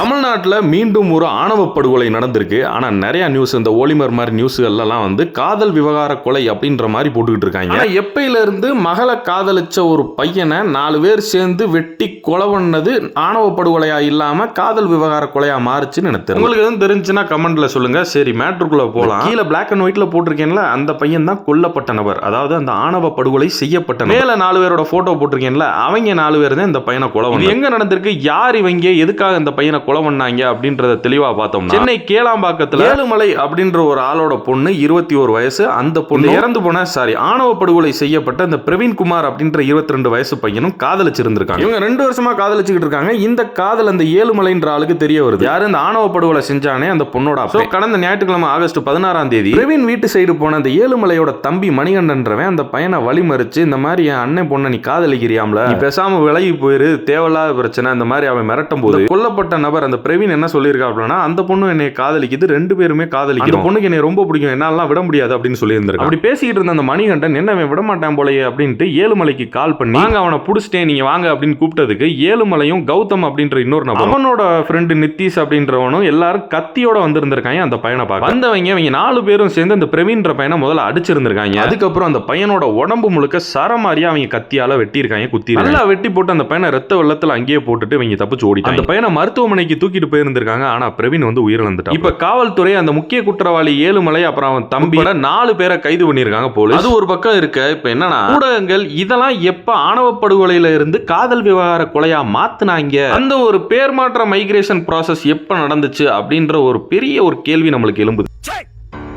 தமிழ்நாட்டில் மீண்டும் ஒரு ஆணவ படுகொலை நடந்திருக்கு. ஆனால் நிறைய நியூஸ் இந்த ஓலிமர் மாதிரி நியூஸ்கள்லாம் வந்து காதல் விவகார கொலை அப்படின்ற மாதிரி போட்டுக்கிட்டு இருக்காங்க. எப்பையில இருந்து மகளை காதலிச்ச ஒரு பையனை 4 பேர் சேர்ந்து வெட்டி கொலை பண்ணது ஆணவ படுகொலையா இல்லாம காதல் விவகார கொலையா மாறுச்சுன்னு எனக்கு தெரியும். உங்களுக்கு எதுவும் தெரிஞ்சுன்னா கமெண்ட்ல சொல்லுங்க. சரி, மேட்ருக்குள்ள போலாம். கீழே பிளாக் அண்ட் ஒயிட்ல போட்டிருக்கேன்ல, அந்த பையன் தான் கொல்லப்பட்ட நபர், அதாவது அந்த ஆணவ படுகொலை செய்யப்பட்ட. மேல 4 பேரோட போட்டோ போட்டிருக்கேன்ல, அவங்க 4 பேர் தான் இந்த பையனை கொலை பண்ணாங்க. எங்க நடந்திருக்கு, யார் இவங்க, எதுக்காக இந்த பையனை கொலை பண்ணாங்க அப்படின்றத தெளிவா பார்த்தோம். சென்னை கேளாம்பாக்கத்துல ஏழுமலை அப்படின்ற ஒரு ஆளோட பொண்ணு 21 வயசு. அந்த பொண்ணு இறந்து போன ஆணவ படுகொலை செய்யப்பட்ட இந்த பிரவீன்குமார் அப்படின்ற 22 வயசு பையனும் காதலிச்சிருந்திருக்காங்க. இவங்க 2 வருஷமா காதலிச்சுக்கிட்டு இருக்காங்க. இந்த காதல் அந்த ஏழுமலைன்ற ஆளுக்கு தெரிய வருது. யாரு இந்த ஆணவ படுகொலை செஞ்சானே அந்த பொண்ணோட அப்பா. கடந்த ஞாயிற்றுக்கிழமை ஆகஸ்ட் 16ஆம் தேதி பிரவீன் வீட்டு சைடு போன அந்த ஏழுமலையோட தம்பி மணிகண்டன்றவன் அந்த பையனை வழிமறிச்சு, இந்த மாதிரி என் அண்ணன் பொண்ணை நீ காதலிக்கிறியாம்ல, நீ பேசாம விலகி போயிரு, தேவையில்லாத பிரச்சனை, இந்த மாதிரி அவன் மிரட்டும் போது கொல்லப்பட்ட நபர் அந்த பிரவீன் என்ன சொல்லியிருக்கா அப்படின்னா, அந்த பொண்ணு என்னை காதலிக்குது, 2 பேருமே காதலிக்கிறோம், அந்த பொண்ணுக்கு என்னை ரொம்ப பிடிக்கும், என்னால விட முடியாது அப்படின்னு சொல்லியிருந்திருக்காங்க. அப்படி பேசிக்கிட்டு இருந்த அந்த மணிகண்டன் என்ன விட மாட்டான் போலயே அப்படின்ட்டு ஏழுமலைக்கு கால் பண்ணி, வாங்க அவனை புடிச்சிட்டேன், நீங்க வாங்க அப்படின்னு கூப்பிட்டதுக்கு ஏழுமலையும் கௌதம் அப்படின்ற இன்னொரு நபர், அவனோட ஃப்ரெண்டு நித்தீஷ் அப்படின்றவனும் எல்லாரும் கத்தியோட வந்திருந்திருக்காங்க அந்த பையனை பார்க்க. வந்தவங்க 4 பேரும் சேர்ந்து அந்த பிரவீன்ற பையனை முதல்ல அடிச்சிருந்திருக்காங்க. அதுக்கப்புறம் அந்த பையனோட உடம்பு முழுக்க சரமாரியா அவங்க கத்தியால வெட்டியிருக்காங்க, குத்தி நல்லா வெட்டி போட்டு அந்த பையனை ரத்த வெள்ளத்துல அங்கேயே போட்டுட்டு இவங்க தப்பிச்சு ஓடிட்டாங்க. அந்த பையனை மருத்துவமனைக்கு தூக்கிட்டு போயிருந்திருக்காங்க. ஆனா பிரவீன் வந்து உயிரிழந்துட்டான். இப்ப காவல்துறை அந்த முக்கிய குற்றவாளி ஏழுமலை அப்புறம் அவன் தம்பி 4 பேரை கைது பண்ணிருக்காங்க போலீஸ். அது ஒரு பக்கம் இருக்க, இப்ப என்னன்னா ஊடகங்கள் இதெல்லாம் எப்ப ஆணவ படுகொலையில இருந்து காதல் விவகார கொலையா மாத்துனாங்க, அந்த ஒரு பேர் மாற்ற மைக்ரேஷன் ப்ராசஸ் எப்ப நடந்துச்சு அப்படின்ற ஒரு பெரிய ஒரு கேள்வி நம்மளுக்கு எழும்புது.